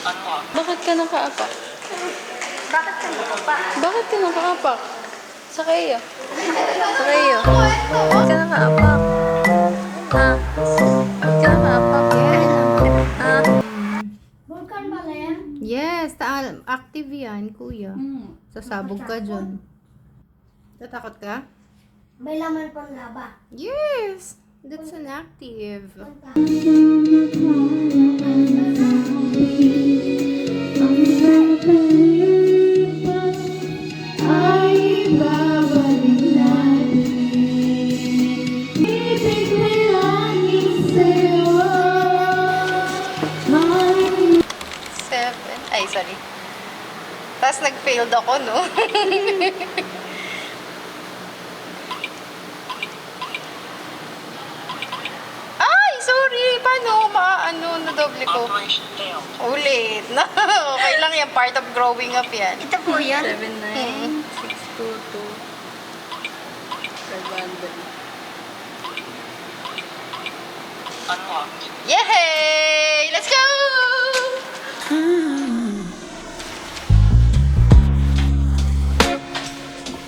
Bakit ka nakaapak? Bakit ka nakapa? Bakit ka nakaapak? Sakay. Sakay. Bakit ka nakaapak? Ha? Bakit ka nakaapak? Ha? Vulkan ba yan? Yes, active yan, kuya. Sasabog ka dyan. Tatakot ka? May laman pang laba. Yes! That's an active. Seven. Ay, sorry. Tapos nag-failed ako, no? Ay, sorry. Paano? Nadoble ko. Ulit. No? Okay lang yan. Part of growing up yan. Ito po yan. 7, 9, 6, 2, 2. 500. Yay! Let's go!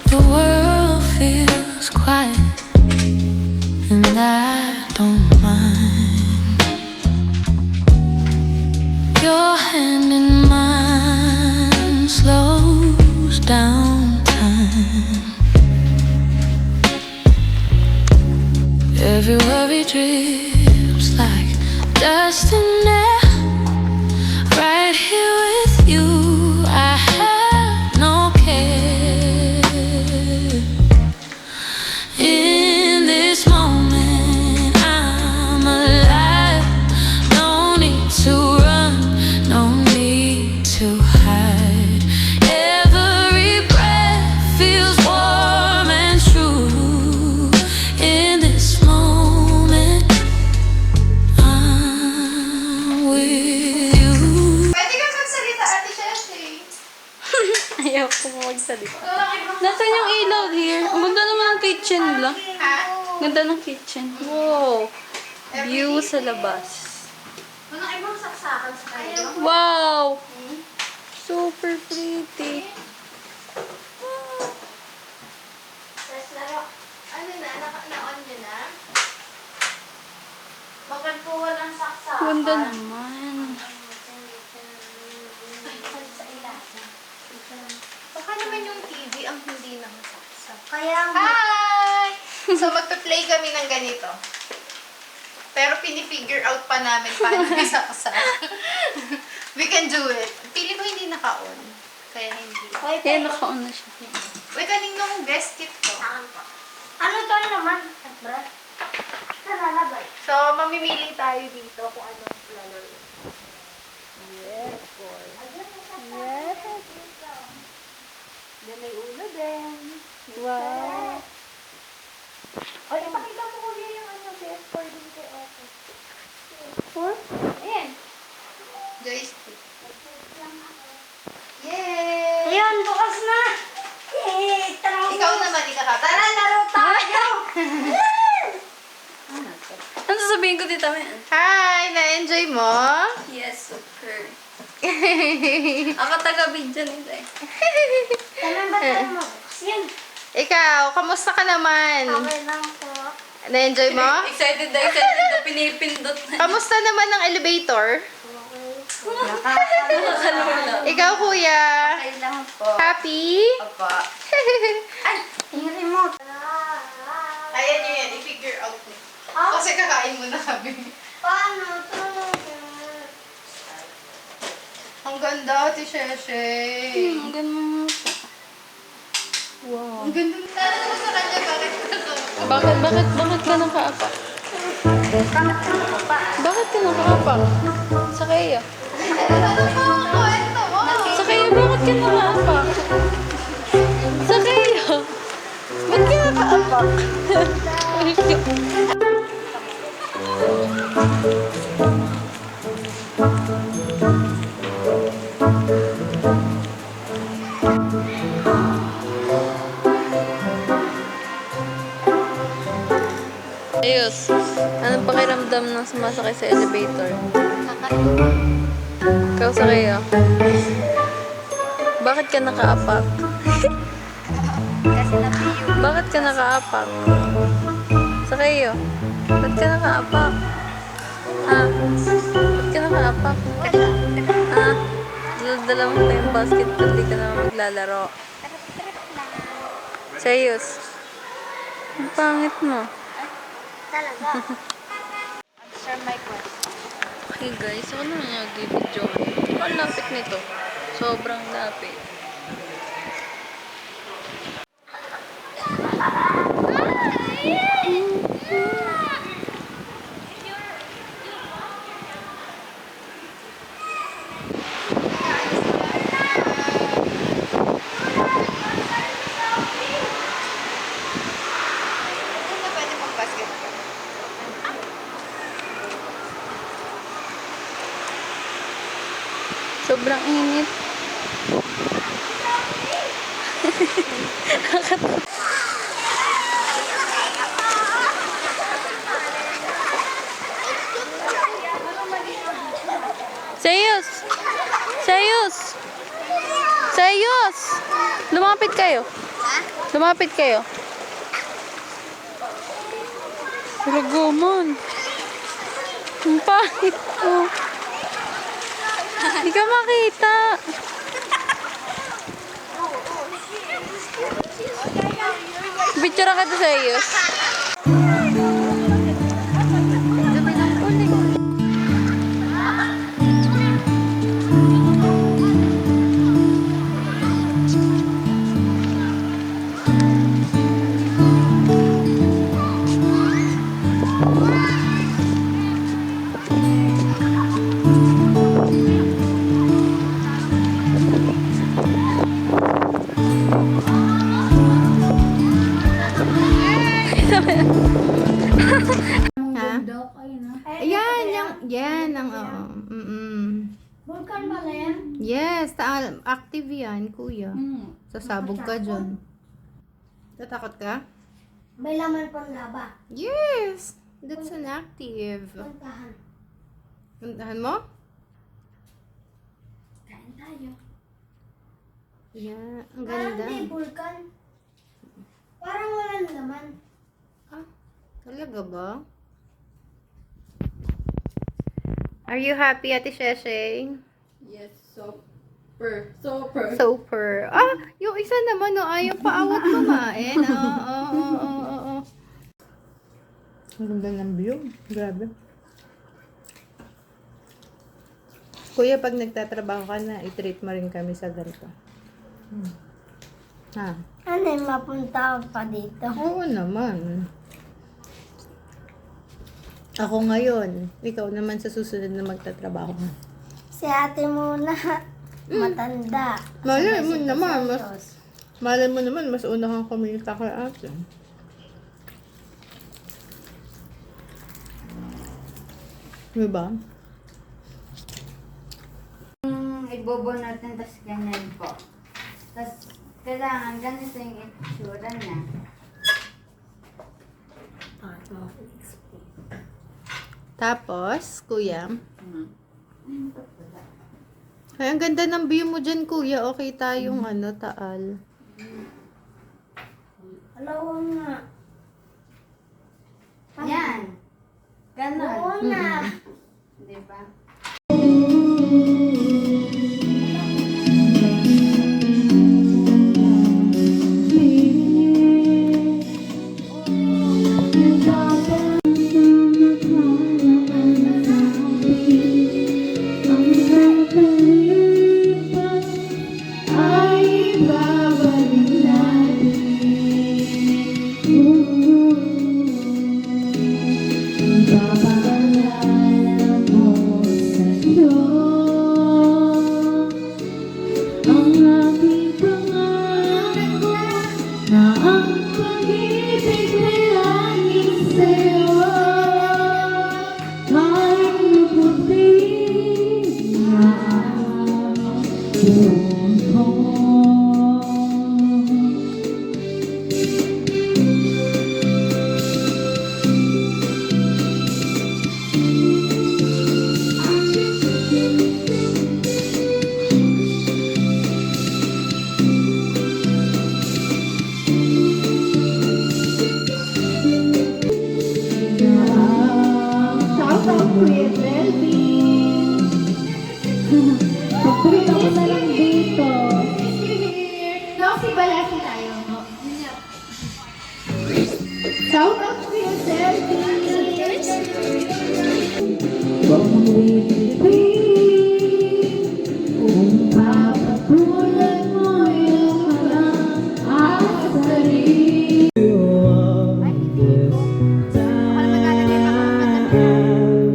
The world feels quiet, and I don't mind. Your hand in mine slows down time. Every worry drips like dust in air. Right here with you, I have no care. In this moment, I'm alive. No need to run, no need to hide. Every breath feels warm and true. In this moment, I'm with you. Pwede ka magsalita, Ate Sheshe. Ayaw ko magsalita. Nasaan yung ilaw here? Ang ganda naman ng kitchen nila. Ganda ng kitchen. Wow. View sa labas. Walang ibang saksakan sa kayo. Wow. Super pretty. Tapos laro. Ano na? Na-on nyo na? Bakit po walang saksakan? Ganda naman. Sa ilalim. Baka naman yung TV ang hindi nakasaksak. Kaya Hi! So, magpa-play kami ng ganito. Pero pinifigure out pa namin paano isaksak. We can do it. Pili ko hindi naka-on. Kaya hindi. Kaya naka-on na siya. Uy, kaninong best kit to? Ano to naman? Brad? Nalalabay. So, mamimili tayo dito kung anong lalaro. Yes, boy. Yes. Then may ulo din. Wow. O, ipakita mo kuya yung ano, PS4 din kay Otto. Four? Ayan. Joystick. Yay! Ayan, bukas na! Yay! Tara, Ikaw naman, ikakata. Tara, laro tayo! Ano sasabihin ko dito? Hi! Na-enjoy mo? Yes, super. Ako taga-video nila eh. Kailan ba tayo mag-bukas yan? Ikaw, kamusta ka naman? Okay lang po. Na-enjoy mo? Excited na pinipindot na. Kamusta naman ang elevator? Nakakalula. Ikaw, kuya? Okay lang po. Happy? Apa. Yung remote. Ayan nyo yan, i-figure out mo. Ah? Kasi kakain mo na kami. Paano to? Ang ganda, Ate Sheshe. Ang ganda. Wow. Ang ganda. Tanong mo sa kanya, bakit ka nakaapak? Bakit ka nakaapak? Sakay. Sakay, bakit ka nakaapak? Sakay. Ba't ka nakaapak? Ayos. Anong pakiramdam ng sumasakay sa elevator? Kakaiba. Ikaw sa kayo. Bakit ka nakaapak? Kasi napiyo. Bakit ka nakaapak? Sa kayo. Ba't ka nakaapak? Ha? Ba't ka nakaapak? Ha? Dala mo pa yung basketball, di ka naman maglalaro. Serious? Ang pangit mo. Talaga. Answer my question. Okay guys, ako naman yung nag-video ngayon. Ang lapit nito. Sobrang lapit. Hindi na pwede mag-basketball. Sobrang init. Serious! Serious! Serious! Lumapit kayo. Lumapit kayo. Ragaman. Ang pangit ko. Hindi ka makita. Picture ka to serious. Dami ng ulit. Ha? Ayan, yan ang Vulkan pala yan? Yes, active yan, kuya. Sasabog ka dyan. Tatakot ka? May laman pang laba. Yes, that's an active. Puntahan. Puntahan mo? Kain tayo. Yeah, ang Parang ganda. di vulkan. Parang walang laman. Ah, talaga ba? Are you happy, Ate Shesheng? Yes, super. Super. Super. Ah, yung isa naman, no, ayaw paawat kumain. Oo. Ang ganda ng view. Grabe. Kuya, pag nagtatrabaho ka na, i-treat mo rin kami sa ganito. Ha? Ano yung mapunta pa dito? Oo naman. Ako ngayon, ikaw naman sa susunod na magtatrabaho. Si ate muna. Matanda. Malay mo Sabay naman, sa mas Diyos. malay mo naman, mas una kang kumita kay ate. Diba? Ibobo natin, tapos ganyan po. Tapos, kailangan ganito yung itsura niya. Tapos, kuya. Ay, ang ganda ng view mo dyan, kuya. Okay tayong taal. Alawang nga. Yan. Ganon. Oo na. Diba? Pagpirita ko na lang dito. Noxy Balasi tayo. Shout out to yourself, please. Kung papagulan mo yung mga sarili.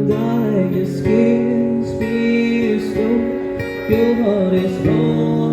Darling, your skin speaks so. Your heart is gone.